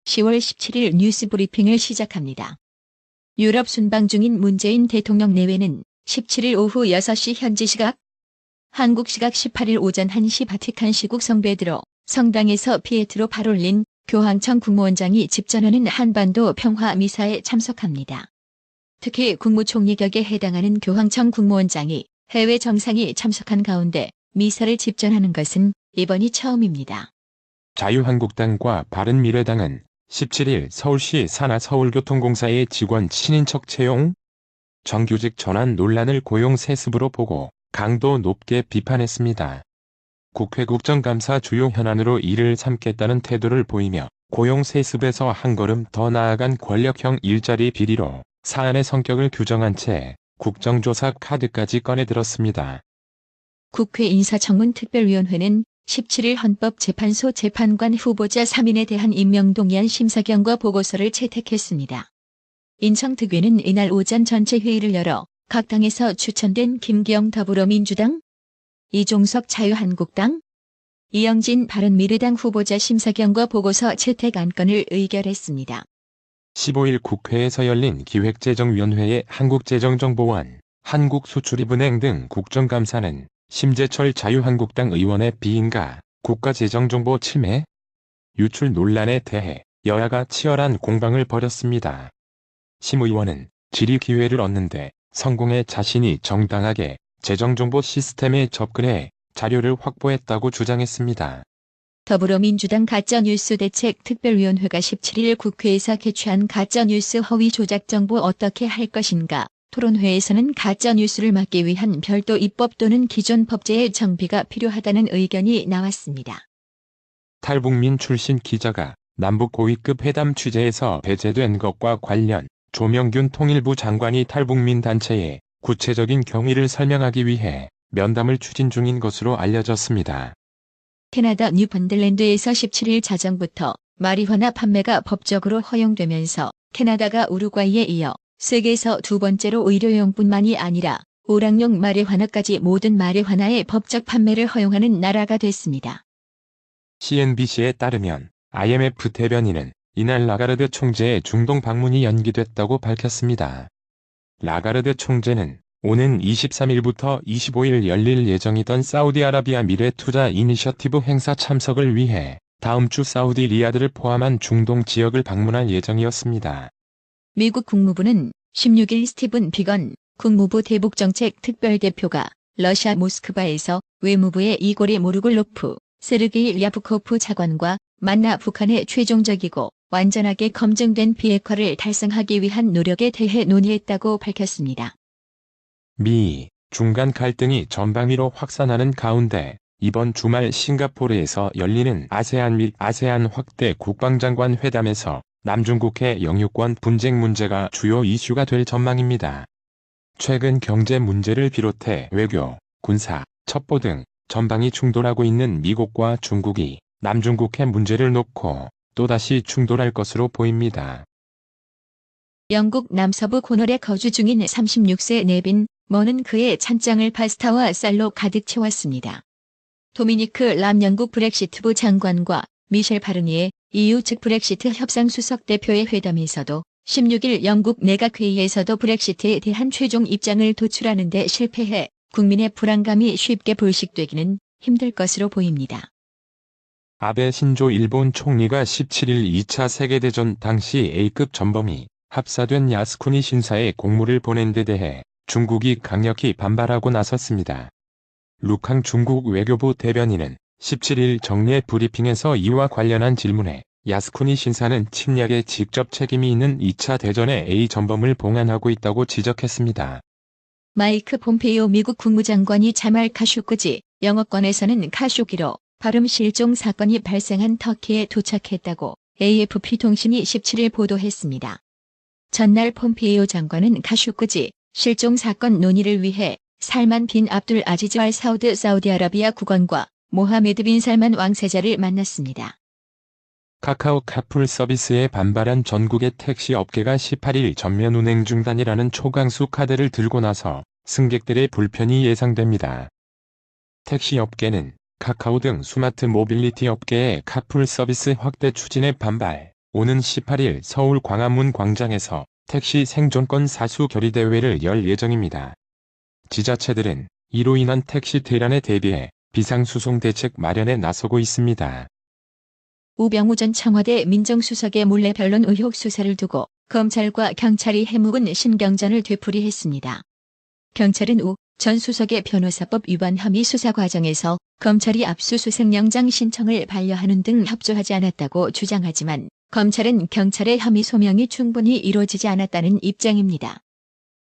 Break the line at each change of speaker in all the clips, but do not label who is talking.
10월 17일 뉴스 브리핑을 시작합니다. 유럽 순방 중인 문재인 대통령 내외는 17일 오후 6시 현지 시각, 한국 시각 18일 오전 1시 바티칸 시국 성베드로 성당에서 피에트로 파롤린 교황청 국무원장이 집전하는 한반도 평화 미사에 참석합니다. 특히 국무총리 격에 해당하는 교황청 국무원장이 해외 정상이 참석한 가운데 미사를 집전하는 것은 이번이 처음입니다.
자유한국당과 바른미래당은 17일 서울시 산하 서울교통공사의 직원 친인척 채용, 정규직 전환 논란을 고용 세습으로 보고 강도 높게 비판했습니다. 국회 국정감사 주요 현안으로 이를 삼겠다는 태도를 보이며 고용 세습에서 한 걸음 더 나아간 권력형 일자리 비리로 사안의 성격을 규정한 채 국정조사 카드까지 꺼내들었습니다.
국회 인사청문특별위원회는 17일 헌법재판소 재판관 후보자 3인에 대한 임명동의안 심사경과 보고서를 채택했습니다. 인청특위는 이날 오전 전체 회의를 열어 각 당에서 추천된 김기영 더불어민주당, 이종석 자유한국당, 이영진 바른미래당 후보자 심사경과 보고서 채택 안건을 의결했습니다.
15일 국회에서 열린 기획재정위원회의 한국재정정보원, 한국수출입은행 등 국정감사는 심재철 자유한국당 의원의 비인가 국가재정정보 침해, 유출 논란에 대해 여야가 치열한 공방을 벌였습니다. 심 의원은 질의 기회를 얻는데 성공해 자신이 정당하게 재정정보 시스템에 접근해 자료를 확보했다고 주장했습니다.
더불어민주당 가짜뉴스 대책 특별위원회가 17일 국회에서 개최한 가짜뉴스 허위 조작 정보 어떻게 할 것인가 토론회에서는 가짜뉴스를 막기 위한 별도 입법 또는 기존 법제의 정비가 필요하다는 의견이 나왔습니다.
탈북민 출신 기자가 남북 고위급 회담 취재에서 배제된 것과 관련 조명균 통일부 장관이 탈북민 단체에 구체적인 경위를 설명하기 위해 면담을 추진 중인 것으로 알려졌습니다.
캐나다 뉴펀들랜드에서 17일 자정부터 마리화나 판매가 법적으로 허용되면서 캐나다가 우루과이에 이어 세계에서 두 번째로 의료용뿐만이 아니라 오락용 마리화나까지 모든 마리화나의 법적 판매를 허용하는 나라가 됐습니다.
CNBC에 따르면 IMF 대변인은 이날 라가르드 총재의 중동 방문이 연기됐다고 밝혔습니다. 라가르드 총재는 오는 23일부터 25일 열릴 예정이던 사우디아라비아 미래투자 이니셔티브 행사 참석을 위해 다음 주 사우디 리야드를 포함한 중동 지역을 방문할 예정이었습니다. 미국
국무부는 16일 스티븐 비건 국무부 대북정책 특별대표가 러시아 모스크바에서 외무부의 이고리 모르골로프, 세르게이 랴프코프 차관과 만나 북한의 최종적이고 완전하게 검증된 비핵화를 달성하기 위한 노력에 대해 논의했다고 밝혔습니다.
미, 중간 갈등이 전방위로 확산하는 가운데 이번 주말 싱가포르에서 열리는 아세안 및 아세안 확대 국방장관 회담에서 남중국해 영유권 분쟁 문제가 주요 이슈가 될 전망입니다. 최근 경제 문제를 비롯해 외교, 군사, 첩보 등 전방이 충돌하고 있는 미국과 중국이 남중국해 문제를 놓고 또다시 충돌할 것으로 보입니다.
영국 남서부 코널에 거주 중인 36세 네빈 머는 그의 찬장을 파스타와 쌀로 가득 채웠습니다. 도미니크 람 영국 브렉시트부 장관과 미셸 바르니에 EU 측 브렉시트 협상수석 대표의 회담에서도 16일 영국 내각회의에서도 브렉시트에 대한 최종 입장을 도출하는 데 실패해 국민의 불안감이 쉽게 불식되기는 힘들 것으로 보입니다.
아베 신조 일본 총리가 17일 2차 세계대전 당시 A급 전범이 합사된 야스쿠니 신사에 공물을 보낸 데 대해 중국이 강력히 반발하고 나섰습니다. 룩항 중국 외교부 대변인은 17일 정례 브리핑에서 이와 관련한 질문에 야스쿠니 신사는 침략에 직접 책임이 있는 2차 대전의 A 전범을 봉안하고 있다고 지적했습니다.
마이크 폼페이오 미국 국무장관이 자말 카쇼크지 영어권에서는 카쇼기로 발음 실종 사건이 발생한 터키에 도착했다고 AFP 통신이 17일 보도했습니다. 전날 폼페이오 장관은 카쇼크지 실종 사건 논의를 위해 살만 빈 압둘 아지즈 알 사우드 사우디아라비아 국왕과 모하메드 빈 살만 왕세자를 만났습니다.
카카오 카풀 서비스에 반발한 전국의 택시 업계가 18일 전면 운행 중단이라는 초강수 카드를 들고 나서 승객들의 불편이 예상됩니다. 택시 업계는 카카오 등 스마트 모빌리티 업계의 카풀 서비스 확대 추진에 반발, 오는 18일 서울 광화문 광장에서 택시 생존권 사수 결의대회를 열 예정입니다. 지자체들은 이로 인한 택시 대란에 대비해 비상수송 대책 마련에 나서고 있습니다.
우병우 전 청와대 민정수석의 몰래 변론 의혹 수사를 두고 검찰과 경찰이 해묵은 신경전을 되풀이했습니다. 경찰은 우 전 수석의 변호사법 위반 혐의 수사 과정에서 검찰이 압수수색영장 신청을 반려하는 등 협조하지 않았다고 주장하지만 검찰은 경찰의 혐의 소명이 충분히 이루어지지 않았다는 입장입니다.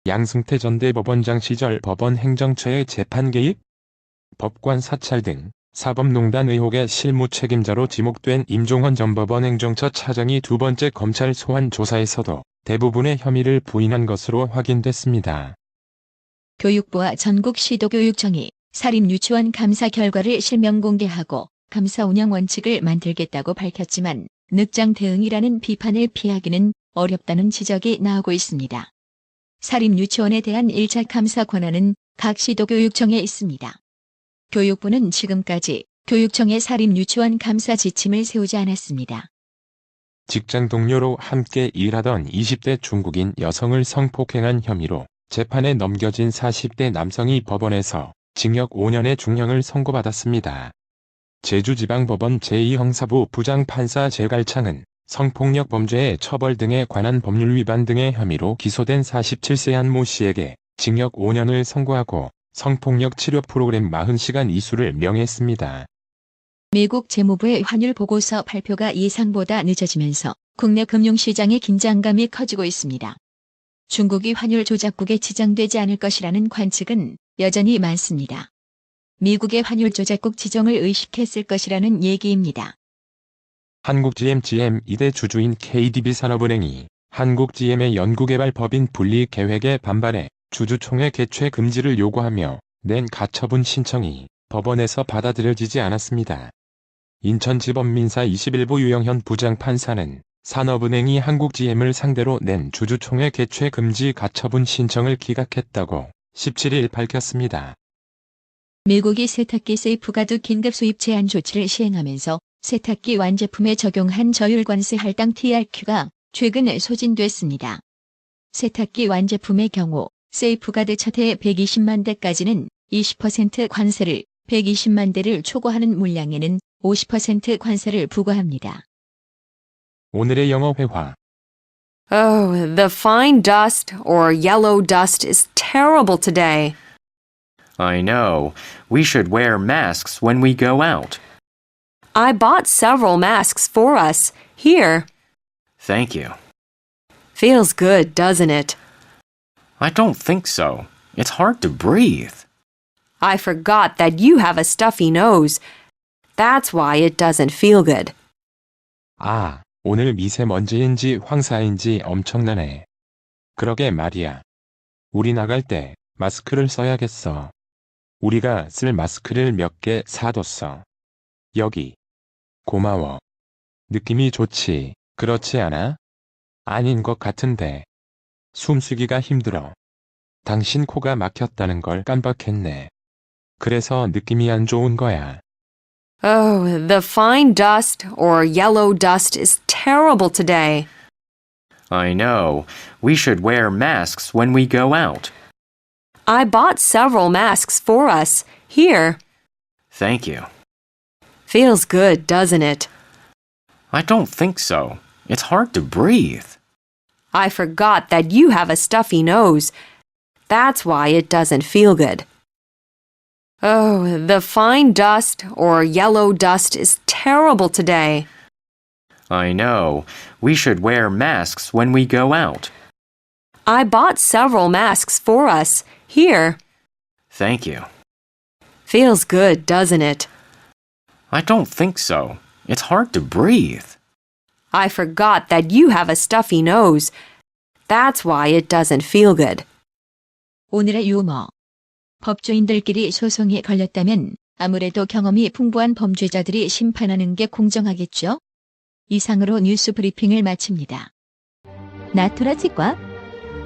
양승태 전 대법원장 시절 법원 행정처의 재판 개입, 법관 사찰 등 사법농단 의혹의 실무 책임자로 지목된 임종원 전 법원 행정처 차장이 두 번째 검찰 소환 조사에서도 대부분의 혐의를 부인한 것으로 확인됐습니다.
교육부와 전국 시도교육청이 사립유치원 감사 결과를 실명 공개하고 감사 운영 원칙을 만들겠다고 밝혔지만 늑장 대응이라는 비판을 피하기는 어렵다는 지적이 나오고 있습니다. 사립유치원에 대한 1차 감사 권한은 각 시도교육청에 있습니다. 교육부는 지금까지 교육청의 사립유치원 감사 지침을 세우지 않았습니다.
직장 동료로 함께 일하던 20대 중국인 여성을 성폭행한 혐의로 재판에 넘겨진 40대 남성이 법원에서 징역 5년의 중형을 선고받았습니다. 제주지방법원 제2형사부 부장판사 제갈창은 성폭력 범죄의 처벌 등에 관한 법률 위반 등의 혐의로 기소된 47세 한 모 씨에게 징역 5년을 선고하고 성폭력 치료 프로그램 40시간 이수를 명했습니다.
미국 재무부의 환율 보고서 발표가 예상보다 늦어지면서 국내 금융시장의 긴장감이 커지고 있습니다. 중국이 환율 조작국에 지정되지 않을 것이라는 관측은 여전히 많습니다. 미국의 환율 조작국 지정을 의식했을 것이라는 얘기입니다.
한국GM 2대 주주인 KDB산업은행이 한국GM의 연구개발 법인 분리 계획에 반발해 주주총회 개최 금지를 요구하며 낸 가처분 신청이 법원에서 받아들여지지 않았습니다. 인천지법 민사 21부 유영현 부장판사는 산업은행이 한국GM을 상대로 낸 주주총회 개최 금지 가처분 신청을 기각했다고 17일 밝혔습니다.
미국이 세탁기 세이프가드 긴급 수입 제한 조치를 시행하면서 세탁기 완제품에 적용한 저율관세 할당 TRQ가 최근 소진됐습니다. 세탁기 완제품의 경우 세이프가드 첫 해 120만 대까지는 20% 관세를, 120만 대를 초과하는 물량에는 50% 관세를 부과합니다.
오늘의 영어 회화.
Oh, the fine dust or yellow dust is terrible today.
I know. We should wear masks when we go out.
I bought several masks for us. Here.
Thank you.
Feels good, doesn't it?
I don't think so. It's hard to breathe.
I forgot that you have a stuffy nose. That's why it doesn't feel good.
아, 오늘 미세먼지인지 황사인지 엄청나네. 그러게 말이야. 우리 나갈 때 마스크를 써야겠어. 우리가 쓸 마스크를 몇 개 사뒀어. 여기. 고마워. 느낌이 좋지, 그렇지 않아? 아닌 것 같은데. 숨쉬기가 힘들어. 당신 코가 막혔다는 걸 깜빡했네. 그래서 느낌이 안 좋은 거야.
Oh, the fine dust or yellow dust is terrible today.
I know. We should wear masks when we go out.
I bought several masks for us. Here.
Thank you.
Feels good, doesn't it?
I don't think so. It's hard to breathe.
I forgot that you have a stuffy nose. That's why it doesn't feel good. Oh, the fine dust or yellow dust is terrible today.
I know. We should wear masks when we go out.
I bought several masks for us. Here.
Thank you.
Feels good, doesn't it?
I don't think so. It's hard to breathe.
I forgot that you have a stuffy nose. That's why it doesn't feel good.
오늘의 유머. 법조인들끼리 소송에 걸렸다면 아무래도 경험이 풍부한 범죄자들이 심판하는 게 공정하겠죠? 이상으로 뉴스 브리핑을 마칩니다. 나토라 치과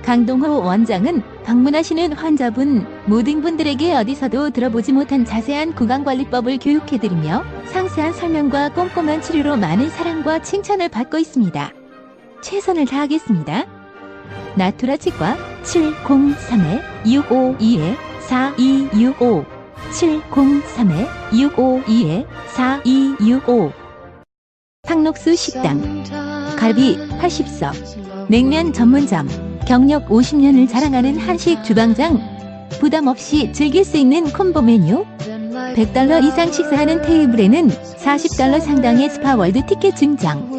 강동호 원장은 방문하시는 환자분 모든 분들에게 어디서도 들어보지 못한 자세한 구강관리법을 교육해드리며 상세한 설명과 꼼꼼한 치료로 많은 사랑과 칭찬을 받고 있습니다. 최선을 다하겠습니다. 나투라 치과 703-652-4265 703-652-4265 상록수 식당 갈비 80석 냉면 전문점 경력 50년을 자랑하는 한식 주방장 부담 없이 즐길 수 있는 콤보 메뉴 $100 이상 식사하는 테이블에는 $40 상당의 스파월드 티켓 증정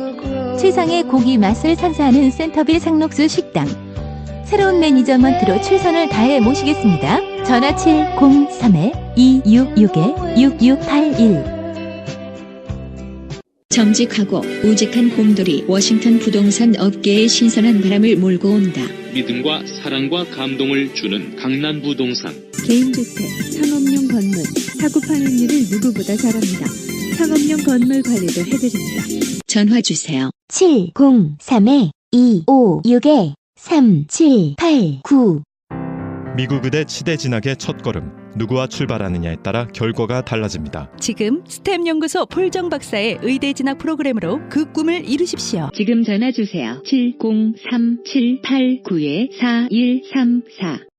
최상의 고기 맛을 선사하는 센터빌 상록수 식당 새로운 매니저먼트로 최선을 다해 모시겠습니다. 전화 703-266-6681 정직하고 우직한 곰돌이 워싱턴 부동산 업계에 신선한 바람을 몰고 온다.
믿음과 사랑과 감동을 주는 강남 부동산.
개인주택, 상업용 건물, 사고 판매율을 누구보다 잘합니다. 상업용 건물 관리도 해드립니다.
전화 주세요.
703-256-3789
미국 의대 치대 진학의 첫걸음, 누구와 출발하느냐에 따라 결과가 달라집니다.
지금 스템 연구소 폴정 박사의 의대 진학 프로그램으로 그 꿈을 이루십시오.
지금 전화 주세요. 703-789-4134